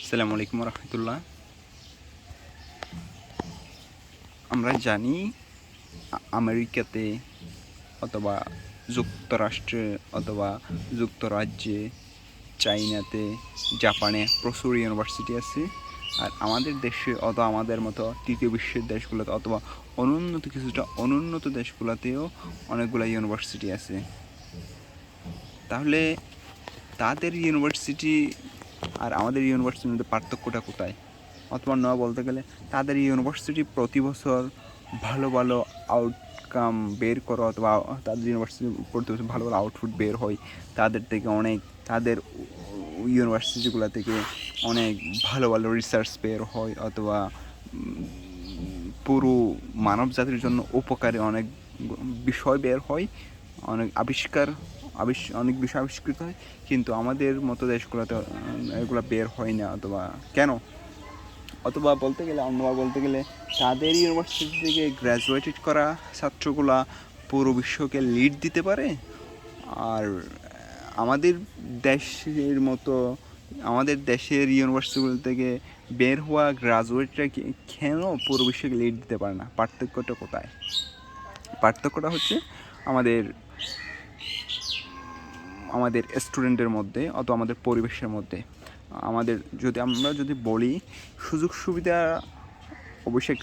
আসসালামু আলাইকুম রহমতুল্লাহ। আমরা জানি আমেরিকাতে অথবা যুক্তরাষ্ট্রে অথবা যুক্তরাজ্যে, চাইনাতে, জাপানে প্রচুর ইউনিভার্সিটি আছে। আর আমাদের দেশে অথবা আমাদের মতো তৃতীয় বিশ্বের দেশগুলোতে অথবা অনুন্নত দেশগুলোতেও অনেকগুলো ইউনিভার্সিটি আছে। তাহলে তাদের ইউনিভার্সিটি আর আমাদের ইউনিভার্সিটির মধ্যে পার্থক্যটা কোথায়? অথবা বলতে গেলে তাদের ইউনিভার্সিটি প্রতি বছর ভালো ভালো আউটকাম বের করো অথবা তাদের ইউনিভার্সিটি প্রতি বছর ভালো ভালো আউটপুট বের হয়। তাদের ইউনিভার্সিটিগুলো থেকে অনেক ভালো ভালো রিসার্চ বের হয় অথবা পুরো মানব জাতির জন্য উপকারী অনেক বিষয় বের হয়, অনেক অনেক বিষয় আবিষ্কৃত হয়। কিন্তু আমাদের মতো দেশগুলোতে এগুলো বের হয় না। অথবা বলতে গেলে তাদের ইউনিভার্সিটি থেকে গ্র্যাজুয়েটেড করা ছাত্রগুলা পুরো বিশ্বকে লিড দিতে পারে। আর আমাদের দেশের ইউনিভার্সিটিগুলো থেকে বের হওয়া গ্রাজুয়েটরা কেন পুরো বিশ্বকে লিড দিতে পারে না? পার্থক্যটা কোথায়? পার্থক্যটা হচ্ছে আমাদের স্টুডেন্টের মধ্যে অথবা আমাদের পরিবেশের মধ্যে। আমরা যদি বলি সুযোগ সুবিধা, অবশ্যই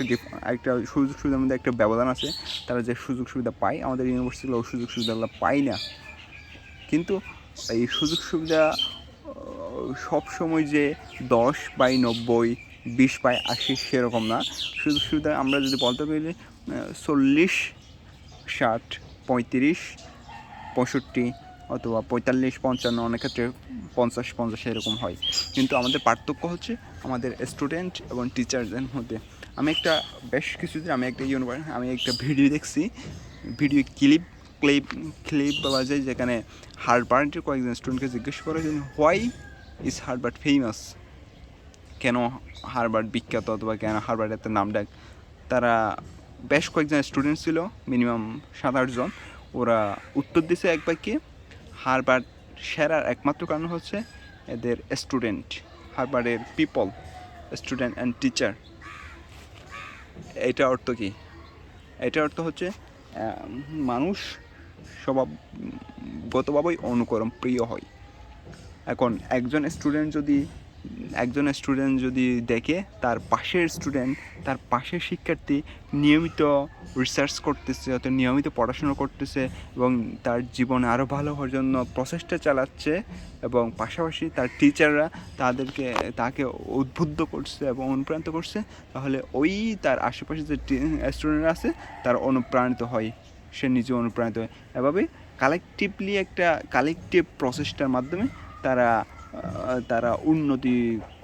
একটা সুযোগ সুবিধার মধ্যে একটা ব্যবধান আছে। তারা যে সুযোগ সুবিধা পায় আমাদের ইউনিভার্সিটিগুলো ওই সুযোগ সুবিধাগুলো পায় না। কিন্তু এই সুযোগ সুবিধা সবসময় যে 10/90, 20/80 সেরকম না। সুযোগ সুবিধা আমরা যদি বলতে পারি 40, 60, 35, 65 অথবা 45, 55, অনেক ক্ষেত্রে 50 এরকম হয়। কিন্তু আমাদের পার্থক্য হচ্ছে আমাদের স্টুডেন্ট এবং টিচারদের মধ্যে। বেশ কিছুদিন আমি একটা ভিডিও দেখছি, ভিডিও ক্লিপ বলা যায়, যেখানে হার্ভার্ডের কয়েকজন স্টুডেন্টকে জিজ্ঞেস করা হয়েছে, হোয়াই ইজ হার্ভার্ড ফেমাস? কেন হার্ভার্ড বিখ্যাত অথবা কেন হার্ভার্ড এত নাম ডাক? তারা বেশ কয়েকজন স্টুডেন্ট ছিল, মিনিমাম 7-8 জন। ওরা উত্তর দিছে এক বাক্যে, হার্ভার্ড সেরার একমাত্র কারণ হচ্ছে এদের স্টুডেন্ট, হার্ভার্ডের পিপল, স্টুডেন্ট অ্যান্ড টিচার। এটা অর্থ কি? এটা অর্থ হচ্ছে মানুষ স্বভাবগতভাবেই অনুকরণ প্রিয় হয়। এখন একজন স্টুডেন্ট যদি দেখে তার পাশের শিক্ষার্থী নিয়মিত রিসার্চ করতেছে অথবা নিয়মিত পড়াশোনা করতেছে এবং তার জীবনে আরও ভালো হওয়ার জন্য প্রচেষ্টা চালাচ্ছে, এবং পাশাপাশি তার টিচাররা তাকে উদ্বুদ্ধ করছে এবং অনুপ্রাণিত করছে, তাহলে তার আশেপাশে যে স্টুডেন্টরা আছে তারা অনুপ্রাণিত হয়, সে নিজে অনুপ্রাণিত হয়। এভাবে কালেকটিভ প্রচেষ্টার মাধ্যমে তারা উন্নতি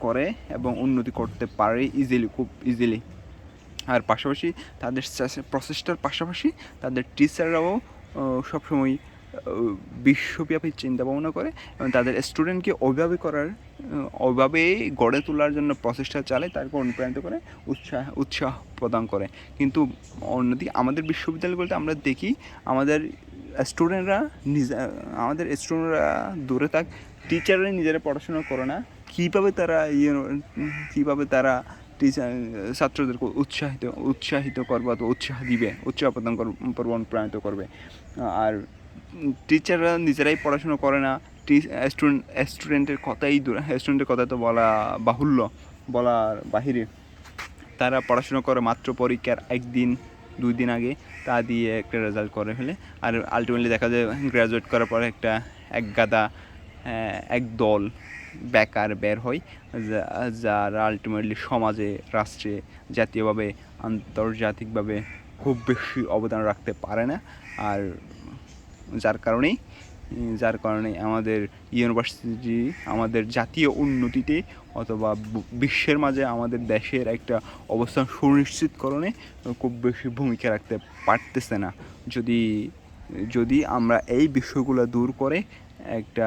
করে এবং উন্নতি করতে পারে খুব ইজিলি। আর পাশাপাশি তাদের প্রচেষ্টার পাশাপাশি তাদের টিচাররাও সবসময় বিশ্বব্যাপী চিন্তা ভাবনা করে এবং তাদের স্টুডেন্টকে ওইভাবে গড়ে তোলার জন্য প্রচেষ্টা চালায়, তারপর অনুপ্রাণিত করে, উৎসাহ প্রদান করে। কিন্তু অন্যদিকে আমাদের বিশ্ববিদ্যালয়গুলোতে আমরা দেখি আমাদের স্টুডেন্টরা দূরে থাক, টিচাররা নিজেরা পড়াশোনা করে না। কীভাবে তারা ছাত্রদেরকে উৎসাহিত করবে অথবা উৎসাহ প্রদান করবে, অনুপ্রাণিত করবে। আর টিচাররা নিজেরাই পড়াশোনা করে না, স্টুডেন্টের কথা তো বলার বাহিরে। তারা পড়াশোনা করে মাত্র পরীক্ষার 1-2 দিন আগে, তা দিয়ে একটা রেজাল্ট করে ফেলে। আর আলটিমেটলি দেখা যায় গ্র্যাজুয়েট করার পরে এক দল বেকার বের হয়, যারা আলটিমেটলি সমাজে, রাষ্ট্রে, জাতীয়ভাবে, আন্তর্জাতিকভাবে খুব বেশি অবদান রাখতে পারে না। আর যার কারণে আমাদের জাতীয় উন্নতিতে অথবা বিশ্বের মাঝে আমাদের দেশের একটা অবস্থান সুনিশ্চিতকরণে খুব বেশি ভূমিকা রাখতে পারতেছে না। যদি আমরা এই বিষয়গুলো দূর করে একটা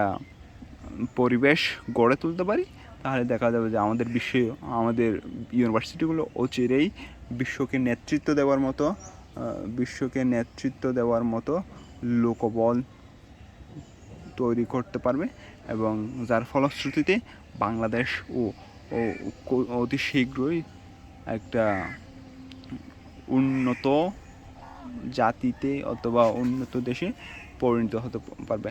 পরিবেশ গড়ে তুলতে পারি, তাহলে দেখা যাবে যে আমাদের ইউনিভার্সিটিগুলো অচিরেই বিশ্বকে নেতৃত্ব দেওয়ার মতো লোকবল তৈরি করতে পারবে, এবং যার ফলশ্রুতিতে বাংলাদেশ ও ও অতি শীঘ্রই একটা উন্নত জাতিতে অথবা উন্নত দেশে পরিণত হতে পারবে।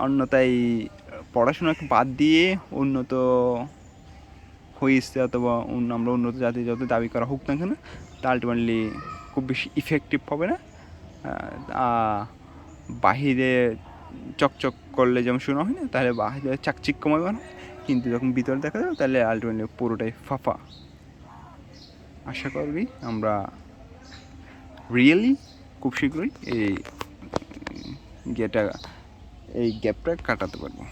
অন্যতায় পড়াশোনাকে বাদ দিয়ে উন্নত হয়েছে অথবা আমরা উন্নত জাতি যত দাবি করা হোক না কেন, তা আলটিমেটলি খুব বেশি ইফেক্টিভ হবে না। বাহিরে চকচক করলে যেমন শোনা হয় না, তাহলে বাহিরে চাকচিক্যময় হয়, কিন্তু যখন ভিতরে দেখা যাবে তাহলে আলটিমেটলি পুরোটাই ফাঁপা। আশা করি আমরা রিয়েলি খুব শীঘ্রই এই গ্যাপটা কাটাতে পারবো।